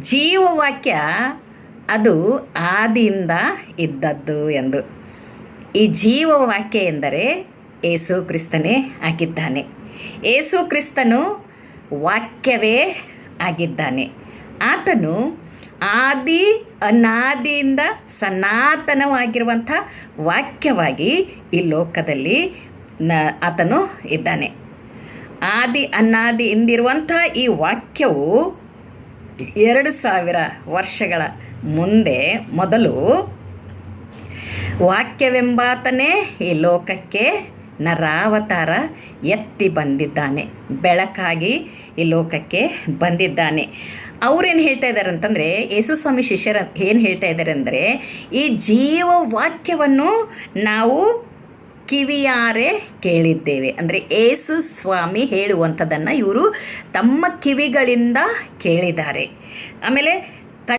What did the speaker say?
ಜೀವವಾಕ್ಯ ಅದು ಆದಿಯಿಂದ ಇದ್ದದ್ದು ಎಂದು. ಈ ಜೀವವಾಕ್ಯ ಎಂದರೆ ಏಸು ಕ್ರಿಸ್ತನೇ ಆಗಿದ್ದಾನೆ. ಏಸು ಕ್ರಿಸ್ತನು ವಾಕ್ಯವೇ ಆಗಿದ್ದಾನೆ. ಆತನು ಆದಿ ಅನಾದಿಯಿಂದ ಸನಾತನವಾಗಿರುವಂಥ ವಾಕ್ಯವಾಗಿ ಈ ಲೋಕದಲ್ಲಿ ಆತನು ಇದ್ದಾನೆ. ಆದಿ ಅನಾದಿ ಇಂದಿರುವಂಥ ಈ ವಾಕ್ಯವು 2000 ವರ್ಷಗಳ ಮೊದಲು ವಾಕ್ಯವೆಂಬಾತನೇ ಈ ಲೋಕಕ್ಕೆ ನರಾವತಾರ ಎತ್ತಿ ಬಂದಿದ್ದಾನೆ, ಬೆಳಕಾಗಿ ಈ ಲೋಕಕ್ಕೆ ಬಂದಿದ್ದಾನೆ. ಅವ್ರೇನು ಹೇಳ್ತಾ ಇದ್ದಾರೆ ಅಂತಂದರೆ, ಯೇಸುಸ್ವಾಮಿ ಶಿಷ್ಯರ ಏನು ಹೇಳ್ತಾ ಇದ್ದಾರೆ ಅಂದರೆ, ಈ ಜೀವ ವಾಕ್ಯವನ್ನು ನಾವು ಕಿವಿಯಾರೆ ಕೇಳಿದ್ದೇವೆ. ಅಂದರೆ ಯೇಸು ಸ್ವಾಮಿ ಹೇಳುವಂಥದ್ದನ್ನು ಇವರು ತಮ್ಮ ಕಿವಿಗಳಿಂದ ಕೇಳಿದ್ದಾರೆ. ಆಮೇಲೆ